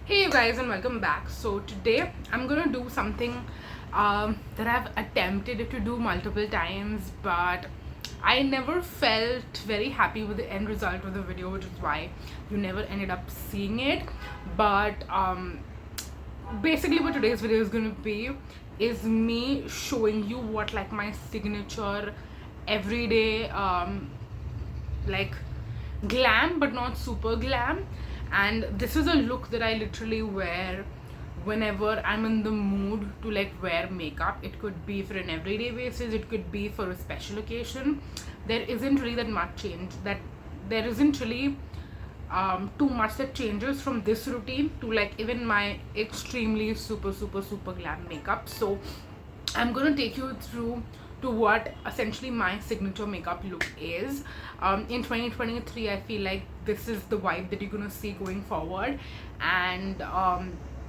Hey you guys, and welcome back. So today I'm gonna do something that I've attempted to do multiple times, but I never felt very happy with the end result of the video, which is why you never ended up seeing it. But basically what today's video is going to be is me showing you what like my signature everyday like glam but not super glam, and this is a look that I literally wear whenever I'm in the mood to like wear makeup. It could be for an everyday basis, it could be for a special occasion. There isn't really that much change, that there isn't really too much that changes from this routine to like even my extremely super glam makeup. So I'm gonna take you through to what essentially my signature makeup look is. In 2023, I feel like this is the vibe that you're gonna see going forward, and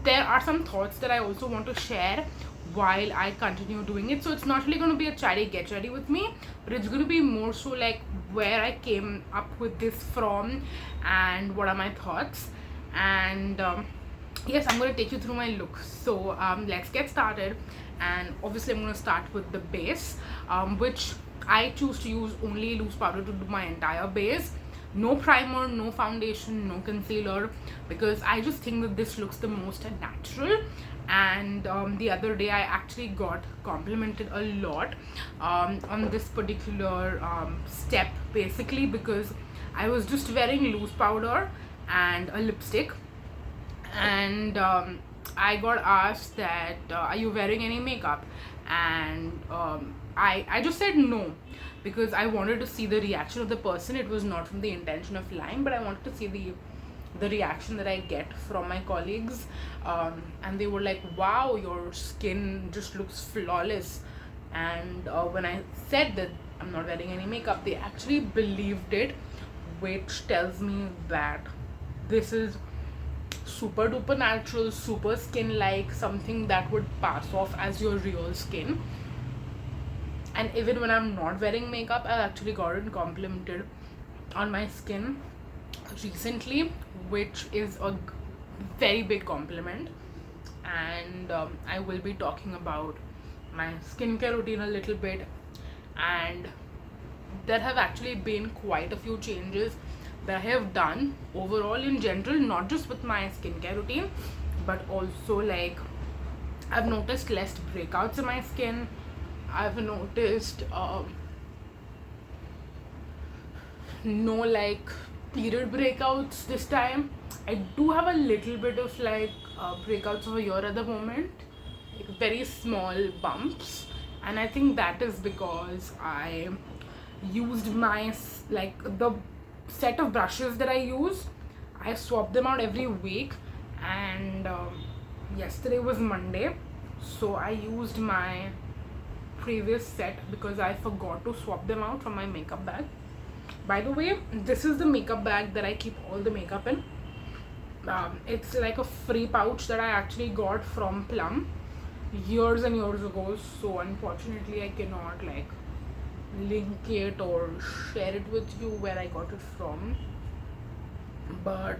there are some thoughts that I also want to share while I continue doing it. So it's not really going to be a chatty get ready with me, but it's going to be more so like where I came up with this from and what are my thoughts. And yes, I'm going to take you through my look. So let's get started. And obviously I'm going to start with the base, which I choose to use only loose powder to do my entire base. No primer, no foundation, no concealer, because I just think that this looks the most natural. And the other day I actually got complimented a lot on this particular step, basically because I was just wearing loose powder and a lipstick, and I got asked that are you wearing any makeup, and I just said no, because I wanted to see the reaction of the person. It was not from the intention of lying, but I wanted to see the reaction that I get from my colleagues, and they were like, wow, your skin just looks flawless. And when I said that I'm not wearing any makeup, they actually believed it, which tells me that this is super duper natural, super skin like, something that would pass off as your real skin. And even when I'm not wearing makeup, I've actually gotten complimented on my skin recently, which is a very big compliment. And I will be talking about my skincare routine a little bit, and there have actually been quite a few changes that I have done overall in general, not just with my skincare routine, but also like I've noticed less breakouts in my skin. I've noticed no like period breakouts this time. I do have a little bit of like breakouts over here at the moment, like very small bumps, and I think that is because I used my like the set of brushes that I use. I swap them out every week, and yesterday was Monday, so I used my previous set because I forgot to swap them out from my makeup bag. By the way, this is the makeup bag that I keep all the makeup in. It's like a free pouch that I actually got from Plum years and years ago, so unfortunately I cannot like link it or share it with you where I got it from, but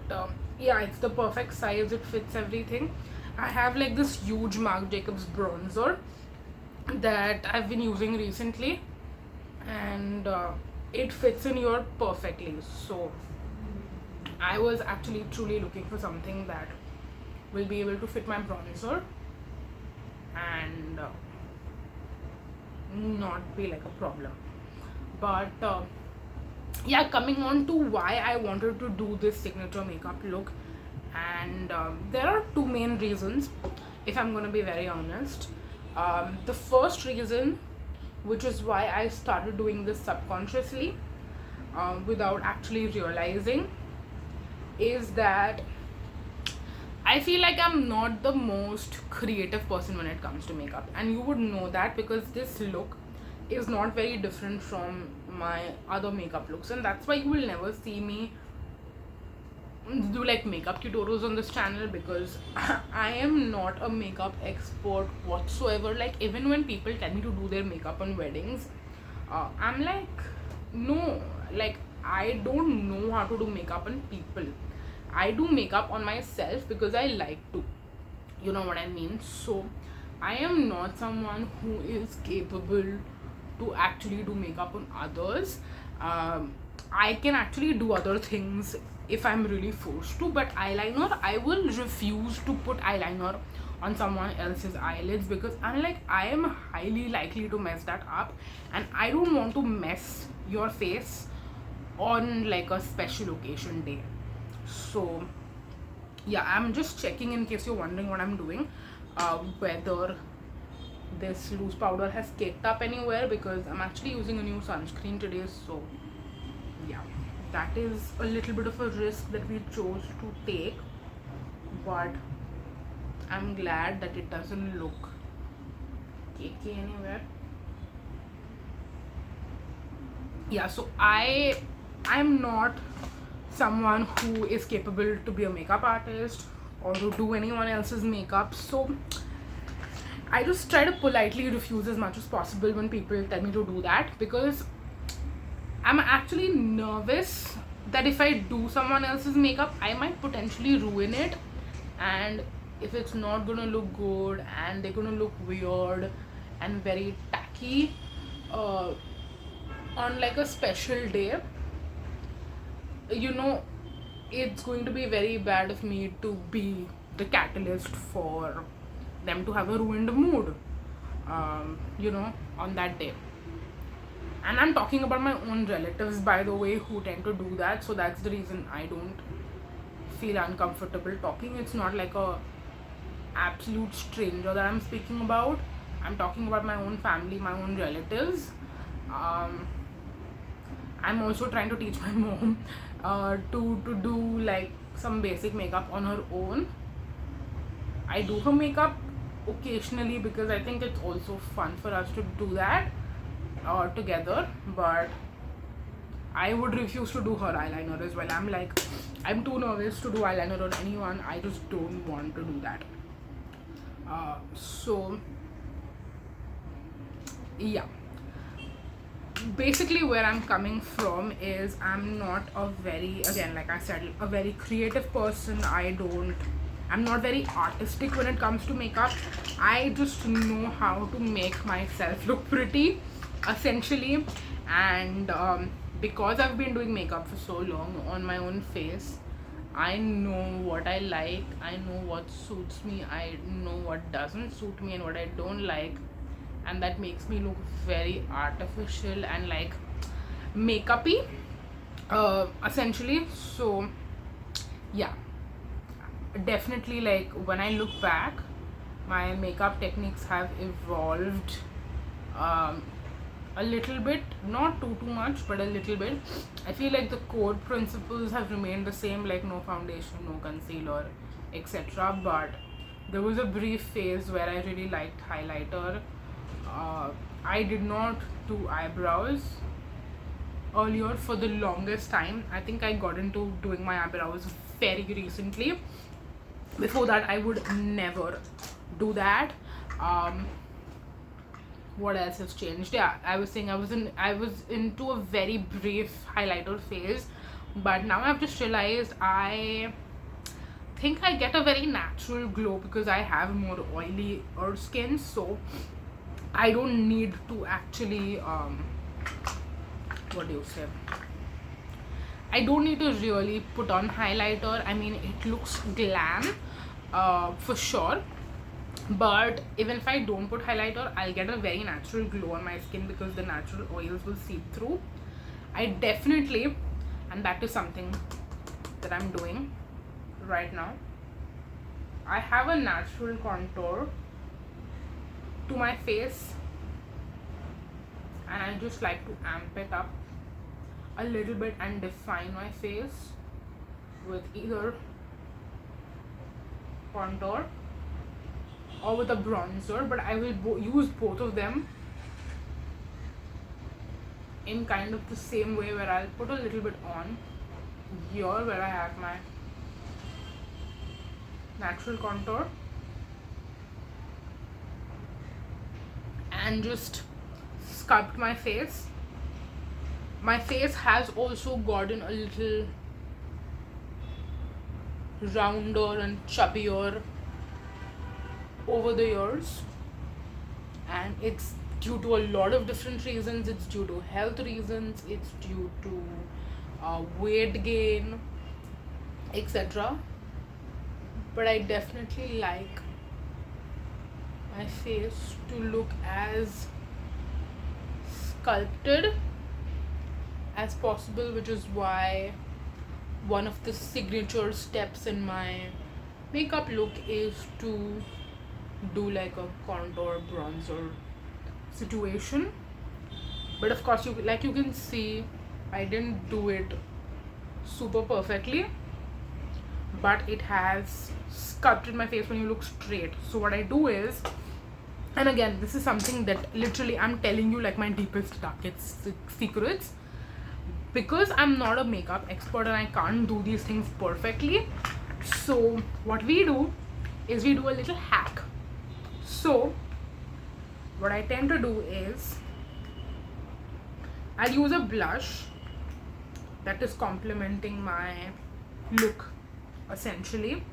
yeah, it's the perfect size, it fits everything. I have like this huge Marc Jacobs bronzer that I've been using recently, and it fits in here perfectly. So I was actually truly looking for something that will be able to fit my bronzer and not be like a problem. But yeah, coming on to why I wanted to do this signature makeup look, and there are two main reasons, if I'm going to be very honest. The first reason, which is why I started doing this subconsciously without actually realizing, is that I feel like I'm not the most creative person when it comes to makeup, and you would know that because this look is not very different from my other makeup looks, and that's why you will never see me do like makeup tutorials on this channel, because I am not a makeup expert whatsoever. Like even when people tell me to do their makeup on weddings, I'm like, no, like I don't know how to do makeup on people. I do makeup on myself because I like to, you know what I mean. So I am not someone who is capable to actually do makeup on others. I can actually do other things if I'm really forced to, but eyeliner, I will refuse to put eyeliner on someone else's eyelids because I'm like, I am highly likely to mess that up, and I don't want to mess your face on like a special occasion day. So yeah, I'm just checking in case you're wondering what I'm doing, whether this loose powder has caked up anywhere, because I'm actually using a new sunscreen today. So yeah, that is a little bit of a risk that we chose to take, but I'm glad that it doesn't look cakey anywhere. Yeah, so I'm not someone who is capable to be a makeup artist or to do anyone else's makeup, so I just try to politely refuse as much as possible when people tell me to do that, because I'm actually nervous that if I do someone else's makeup, I might potentially ruin it, and if it's not gonna look good and they're gonna look weird and very tacky on like a special day, you know, it's going to be very bad of me to be the catalyst for them to have a ruined mood, you know, on that day. And I'm talking about my own relatives, by the way, who tend to do that. So that's the reason I don't feel uncomfortable talking. It's not like a absolute stranger that I'm speaking about. I'm talking about my own family, my own relatives. I'm also trying to teach my mom to do like some basic makeup on her own. I do her makeup occasionally because I think it's also fun for us to do that together, but I would refuse to do her eyeliner as well. I'm like, I'm too nervous to do eyeliner on anyone. I just don't want to do that. So yeah, basically where I'm coming from is I'm not a very, again, like I said, a very creative person. I'm not very artistic when it comes to makeup. I just know how to make myself look pretty, essentially. And because I've been doing makeup for so long on my own face, I know what I like, I know what suits me, I know what doesn't suit me and what I don't like, and that makes me look very artificial and like makeup-y, essentially. So yeah, definitely, like when I look back, my makeup techniques have evolved a little bit, not too much, but a little bit. I feel like the core principles have remained the same, like no foundation, no concealer, etc. But there was a brief phase where I really liked highlighter. I did not do eyebrows earlier for the longest time. I think I got into doing my eyebrows very recently. Before that, I would never do that. What else has changed? Yeah, I was saying I was into a very brief highlighter phase, but now I've just realized I think I get a very natural glow because I have more oily skin, so I don't need to actually what do you say, I don't need to really put on highlighter. I mean, it looks glam for sure, but even if I don't put highlighter, I'll get a very natural glow on my skin because the natural oils will seep through. I definitely, and that is something that I'm doing right now, I have a natural contour to my face, and I just like to amp it up a little bit and define my face with either contour or with a bronzer, but I will use both of them in kind of the same way, where I'll put a little bit on here where I have my natural contour and just sculpt my face. My face has also gotten a little rounder and chubbier over the years, and it's due to a lot of different reasons. It's due to health reasons, it's due to weight gain, etc. But I definitely like my face to look as sculpted as possible, which is why one of the signature steps in my makeup look is to do like a contour bronzer situation. But of course, you can see I didn't do it super perfectly, but it has sculpted my face when you look straight. So what I do is, and again, this is something that literally I'm telling you like my deepest darkest secrets, because I'm not a makeup expert and I can't do these things perfectly. So what we do is we do a little hack. So what I tend to do is I'll use a blush that is complementing my look essentially,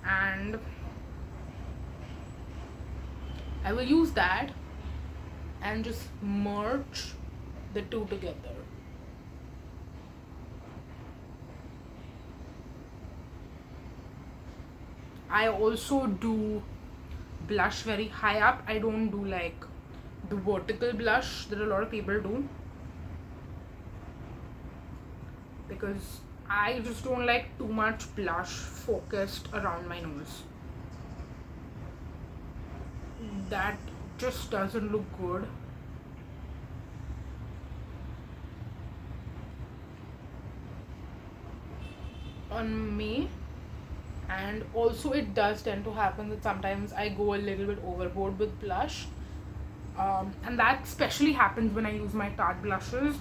and I will use that and just merge the two together. I also do blush very high up. I don't do like the vertical blush that a lot of people do, because I just don't like too much blush focused around my nose. That just doesn't look good. On me. And also it does tend to happen that sometimes I go a little bit overboard with blush, and that especially happens when I use my Tarte blushes.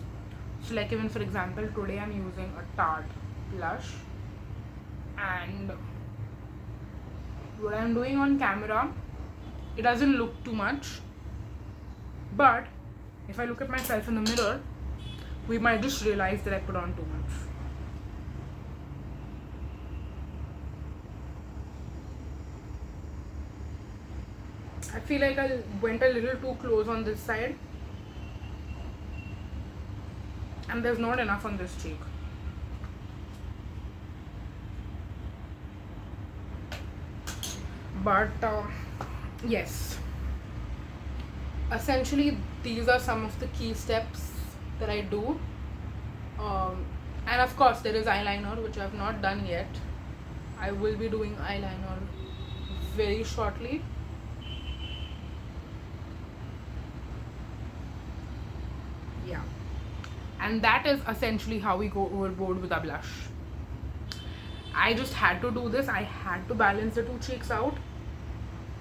So like even for example today I'm using a Tarte blush, and what I'm doing on camera, it doesn't look too much, but if I look at myself in the mirror, we might just realize that I put on too much. I feel like I went a little too close on this side, and there's not enough on this cheek. But yes, essentially these are some of the key steps that I do, and of course there is eyeliner, which I have not done yet. I will be doing eyeliner very shortly. Yeah, and that is essentially how we go overboard with our blush. I just had to do this. I had to balance the two cheeks out,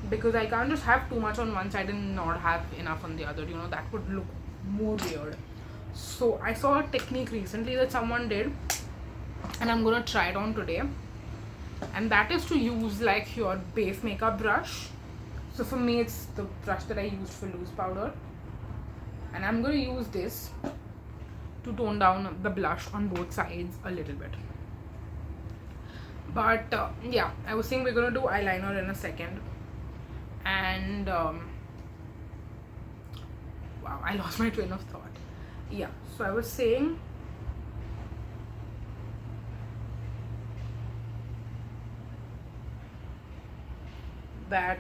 because I can't just have too much on one side and not have enough on the other. You know, that would look more weird. So I saw a technique recently that someone did, and I'm gonna try it on today, and that is to use like your base makeup brush. So for me it's the brush that I used for loose powder, and I'm gonna use this to tone down the blush on both sides a little bit. But yeah, I was saying we're gonna do eyeliner in a second, and wow, I lost my train of thought. Yeah, so I was saying that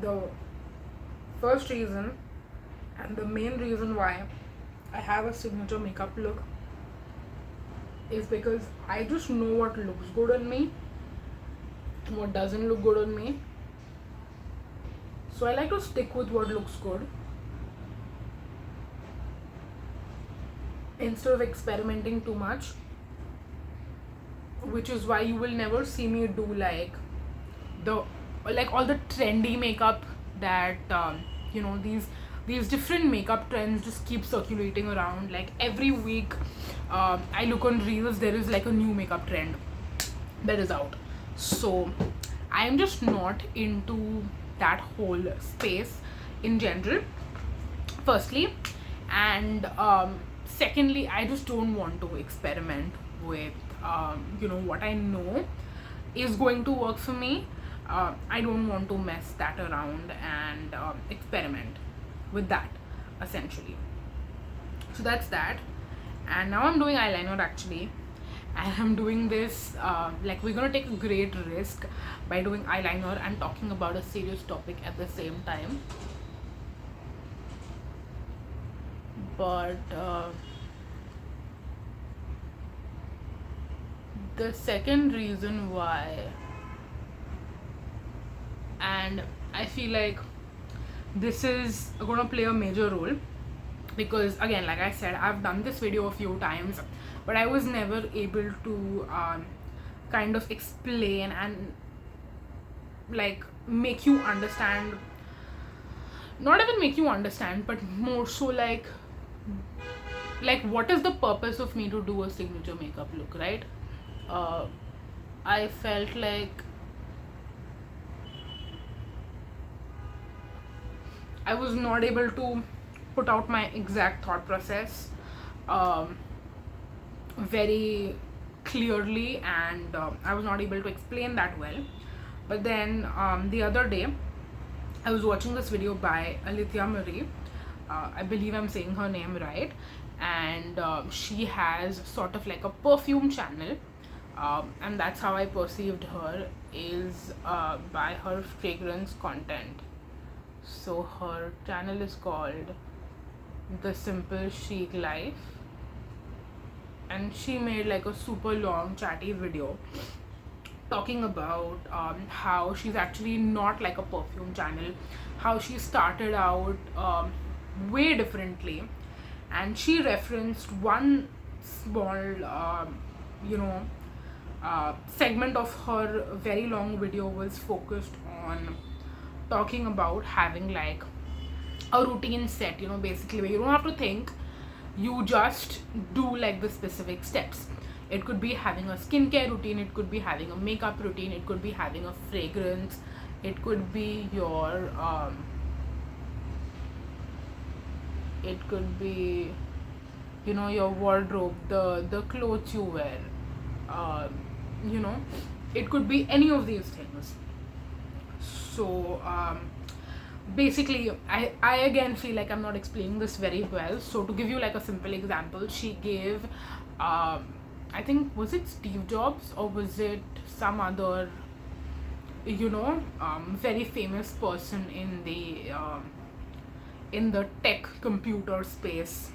the first reason and the main reason why I have a signature makeup look is because I just know what looks good on me and what doesn't look good on me. So I like to stick with what looks good instead of experimenting too much, which is why you will never see me do like all the trendy makeup that you know, these different makeup trends just keep circulating around. Like every week I look on reels, there is like a new makeup trend that is out. So I am just not into that whole space in general, firstly, and Secondly, I just don't want to experiment with what I know is going to work for me. I don't want to mess that around and experiment with that, essentially. So that's that. And now I'm doing eyeliner, actually, and I'm doing this like, we're gonna take a great risk by doing eyeliner and talking about a serious topic at the same time. But the second reason why, and I feel like this is gonna play a major role, because again, like I said, I've done this video a few times, but I was never able to kind of explain and like make you understand, not even make you understand, but more so like what is the purpose of me to do a signature makeup look, right? I felt like I was not able to put out my exact thought process very clearly, and I was not able to explain that well. But then the other day I was watching this video by Alithia Marie. I believe I'm saying her name right, and she has sort of like a perfume channel, and that's how I perceived her, is by her fragrance content. So her channel is called The Simple Chic Life, and she made like a super long chatty video talking about how she's actually not like a perfume channel, how she started out way differently, and she referenced one small segment of her very long video was focused on talking about having like a routine set, basically, where you don't have to think, you just do like the specific steps. It could be having a skincare routine, it could be having a makeup routine, it could be having a fragrance, it could be your it could be your wardrobe, the clothes you wear, it could be any of these things. So basically, I again feel like I'm not explaining this very well. So to give you like a simple example, she gave I think, was it Steve Jobs or was it some other very famous person in the tech computer space,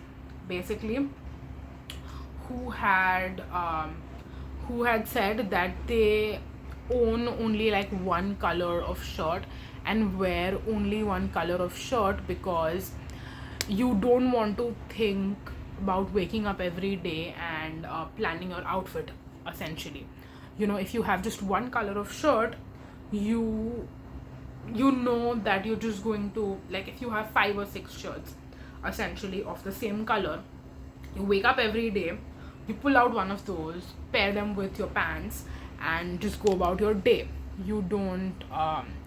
basically, who had said that they own only like one color of shirt and wear only one color of shirt, because you don't want to think about waking up every day and planning your outfit, essentially. If you have just one color of shirt, you know that you're just going to, like, if you have 5 or 6 shirts essentially of the same color, you wake up every day, you pull out one of those, pair them with your pants, and just go about your day. You don't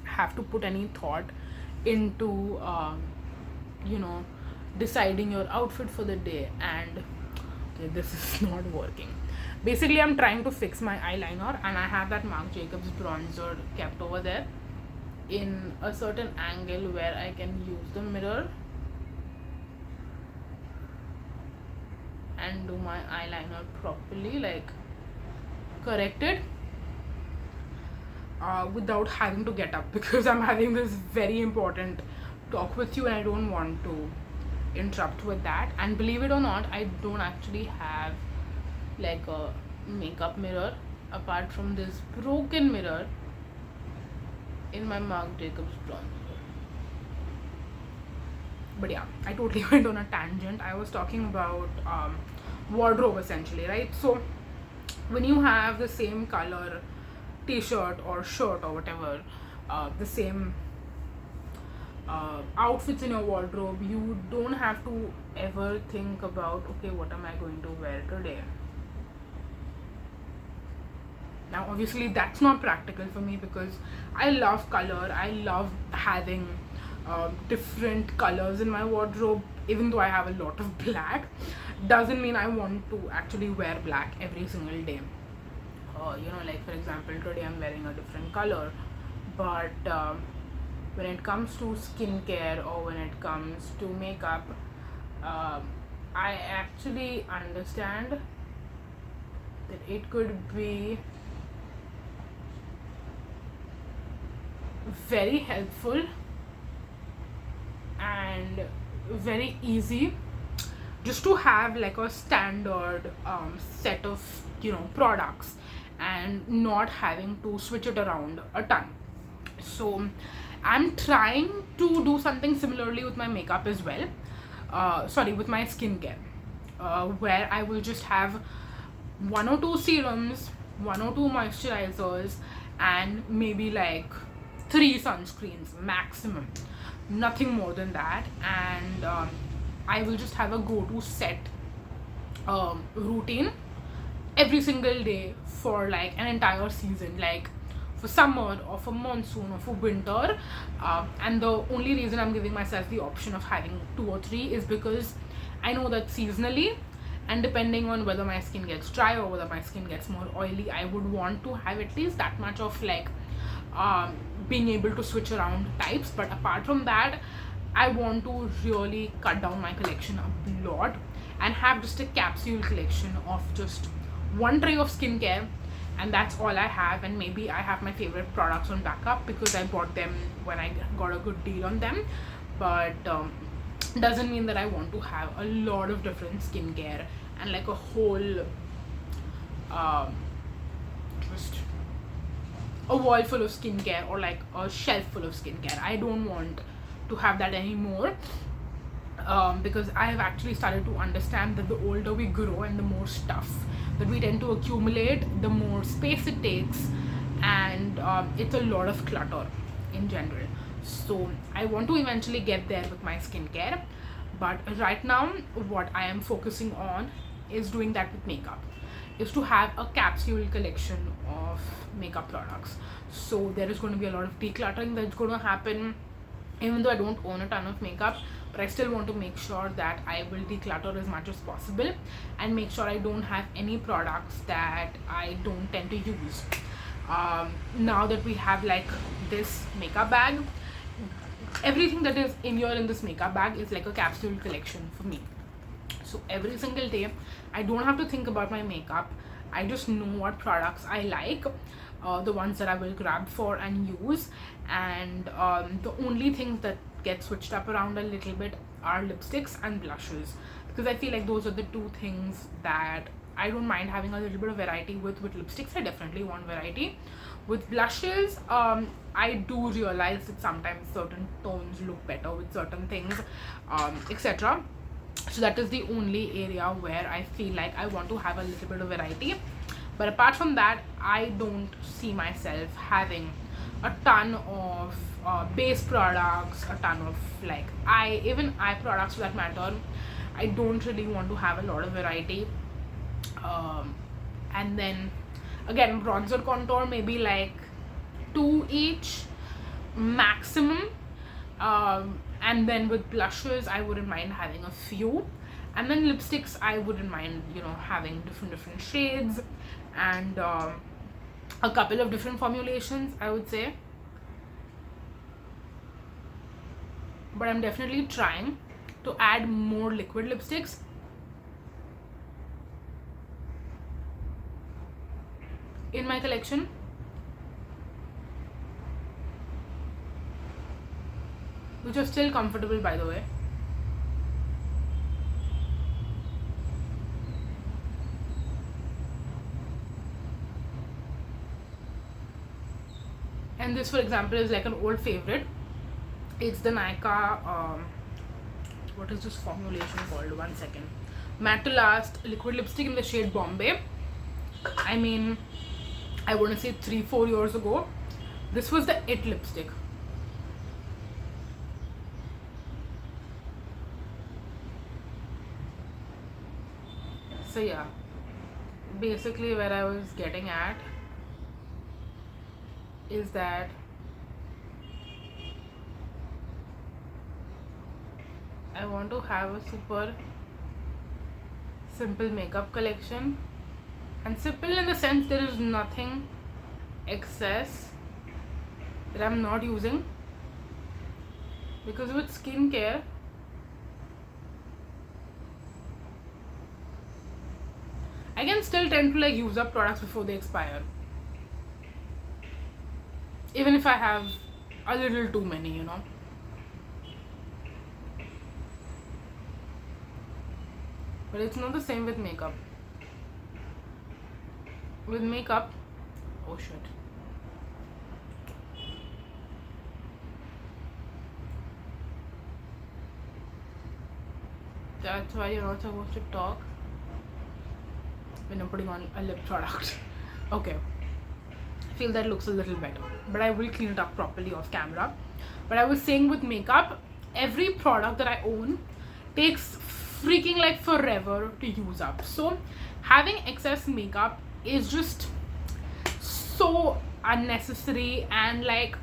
have to put any thought into deciding your outfit for the day. And okay, this is not working. Basically, I'm trying to fix my eyeliner, and I have that Marc Jacobs bronzer kept over there in a certain angle where I can use the mirror and do my eyeliner properly, like correct it, without having to get up, because I'm having this very important talk with you and I don't want to interrupt with that. And believe it or not, I don't actually have like a makeup mirror apart from this broken mirror in my Marc Jacobs bronzer. But yeah, I totally went on a tangent. I was talking about wardrobe, essentially, right? So when you have the same color t-shirt or shirt or whatever, the same outfits in your wardrobe, you don't have to ever think about, okay, what am I going to wear today? Now obviously that's not practical for me, because I love color. I love having different colors in my wardrobe, even though I have a lot of black. doesn't mean I want to actually wear black every single day. You know, like for example, today I'm wearing a different color, but when it comes to skincare or when it comes to makeup, uh, I actually understand that it could be very helpful and very easy just to have like a standard set of, you know, products and not having to switch it around a ton. So I'm trying to do something similarly with my makeup as well, sorry, with my skincare, where I will just have one or two serums, one or two moisturizers, and maybe like 3 sunscreens maximum, nothing more than that. And I will just have a go-to set routine every single day for like an entire season, like for summer or for monsoon or for winter. And the only reason I'm giving myself the option of having 2 or 3 is because I know that seasonally, and depending on whether my skin gets dry or whether my skin gets more oily, I would want to have at least that much of like being able to switch around types. But apart from that, I want to really cut down my collection a lot and have just a capsule collection of just one tray of skincare, and that's all I have. And maybe I have my favorite products on backup because I bought them when I got a good deal on them, but doesn't mean that I want to have a lot of different skincare and like a whole just a wall full of skincare or like a shelf full of skincare. I don't want to have that anymore, because I have actually started to understand that the older we grow and the more stuff that we tend to accumulate, the more space it takes, and it's a lot of clutter in general. So I want to eventually get there with my skincare, but right now what I am focusing on is doing that with makeup, is to have a capsule collection of makeup products. So there is going to be a lot of decluttering that's going to happen, even though I don't own a ton of makeup, but I still want to make sure that I will declutter as much as possible and make sure I don't have any products that I don't tend to use. Now that we have like this makeup bag, everything that is in this makeup bag is like a capsule collection for me. So every single day I don't have to think about my makeup. I just know what products I like, the ones that I will grab for and use. And the only things that get switched up around a little bit are lipsticks and blushes, because I feel like those are the two things that I don't mind having a little bit of variety with. With lipsticks, I definitely want variety. With blushes, I do realize that sometimes certain tones look better with certain things, etc. So that is the only area where I feel like I want to have a little bit of variety. But apart from that, I don't see myself having a ton of base products, a ton of like even eye products for that matter. I don't really want to have a lot of variety. And then again, bronzer, contour, maybe like 2 each maximum. And then with blushes, I wouldn't mind having a few, and then lipsticks, I wouldn't mind, you know, having different shades and a couple of different formulations, I would say. But I'm definitely trying to add more liquid lipsticks. In my collection, which are still comfortable, by the way. And this, for example, is like an old favorite. It's the Nykaa, what is this formulation called? One second. Matte to Last liquid lipstick in the shade Bombae. I mean, I want to say 3-4 years ago, this was the it lipstick. So yeah, basically where I was getting at is that I want to have a super simple makeup collection. And simple in the sense there is nothing excess that I'm not using, because with skincare I can still tend to like use up products before they expire, even if I have a little too many, you know. But it's not the same with makeup. With makeup, oh shit. That's why you're not supposed to talk when I'm putting on a lip product. Okay, I feel that looks a little better, but I will clean it up properly off camera. But I was saying with makeup, every product that I own takes freaking like forever to use up. So having excess makeup is just so unnecessary, and like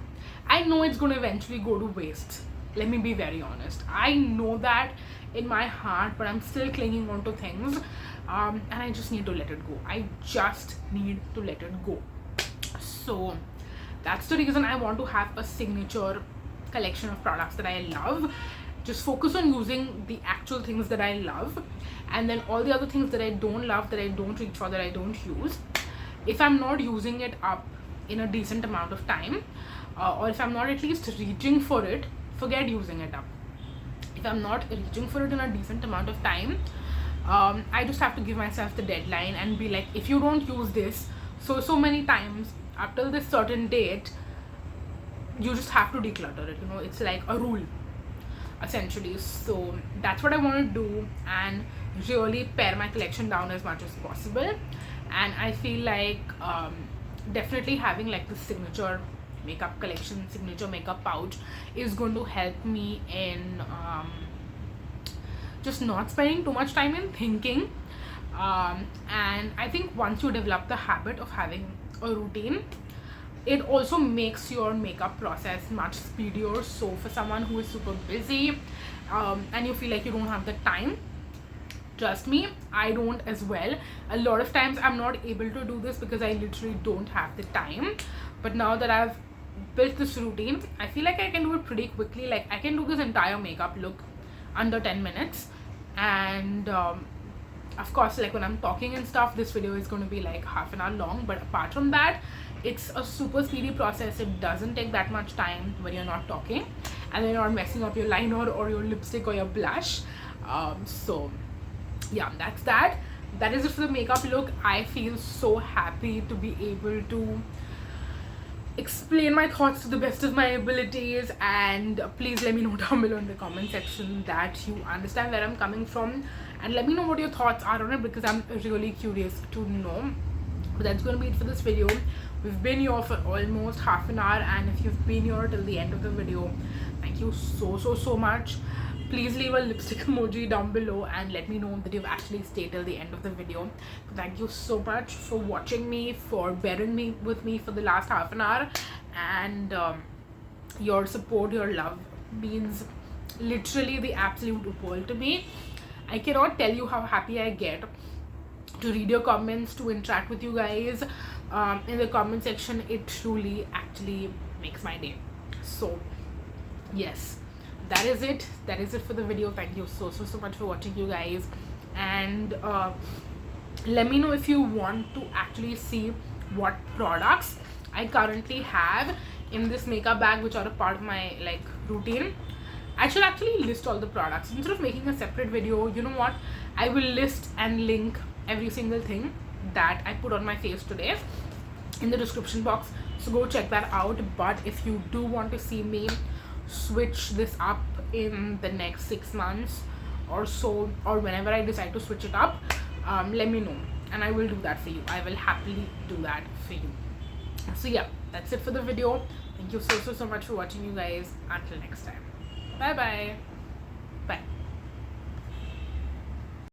I know it's going to eventually go to waste. Let me be very honest, I know that in my heart, but I'm still clinging on to things, and I just need to let it go. I just need to let it go. So that's the reason I want to have a signature collection of products that I love. Just focus on using the actual things that I love, and then all the other things that I don't love, that I don't reach for, that I don't use, if I'm not using it up in a decent amount of time, or if I'm not at least reaching for it, forget using it up. If I'm not reaching for it in a decent amount of time, I just have to give myself the deadline and be like, if you don't use this so many times up till this certain date, you just have to declutter it, you know. It's like a rule essentially. So that's what I want to do, and really pare my collection down as much as possible. And I feel like definitely having like the signature makeup collection, signature makeup pouch is going to help me in just not spending too much time in thinking. And I think once you develop the habit of having a routine, it also makes your makeup process much speedier. So for someone who is super busy and you feel like you don't have the time, trust me, I don't as well. A lot of times I'm not able to do this because I literally don't have the time. But now that I've built this routine, I feel like I can do it pretty quickly. Like I can do this entire makeup look under 10 minutes. And of course, like when I'm talking and stuff, this video is going to be like half an hour long. But apart from that, it's a super speedy process. It doesn't take that much time when you're not talking, and then you're not messing up your liner or your lipstick or your blush. So yeah, that's that. That is it for the makeup look. I feel so happy to be able to explain my thoughts to the best of my abilities, and please let me know down below in the comment section that you understand where I'm coming from, and let me know what your thoughts are on it, because I'm really curious to know. But that's going to be it for this video. We've been here for almost half an hour, and if you've been here till the end of the video, thank you so much. Please leave a lipstick emoji down below and let me know that you've actually stayed till the end of the video. Thank you so much for watching me, for bearing with me for the last half an hour, and your support, your love means literally the absolute world to me. I cannot tell you how happy I get to read your comments, to interact with you guys in the comment section. It truly actually makes my day. So yes, that is it for the video. Thank you so much for watching, you guys, and let me know if you want to actually see what products I currently have in this makeup bag, which are a part of my like routine. I should actually list all the products instead of making a separate video. You know what, I will list and link every single thing that I put on my face today in the description box, so go check that out. But if you do want to see me switch this up in the next 6 months or so, or whenever I decide to switch it up, let me know and I will do that for you. I will happily do that for you. So yeah, that's it for the video. Thank you so much for watching, you guys. Until next time, bye bye.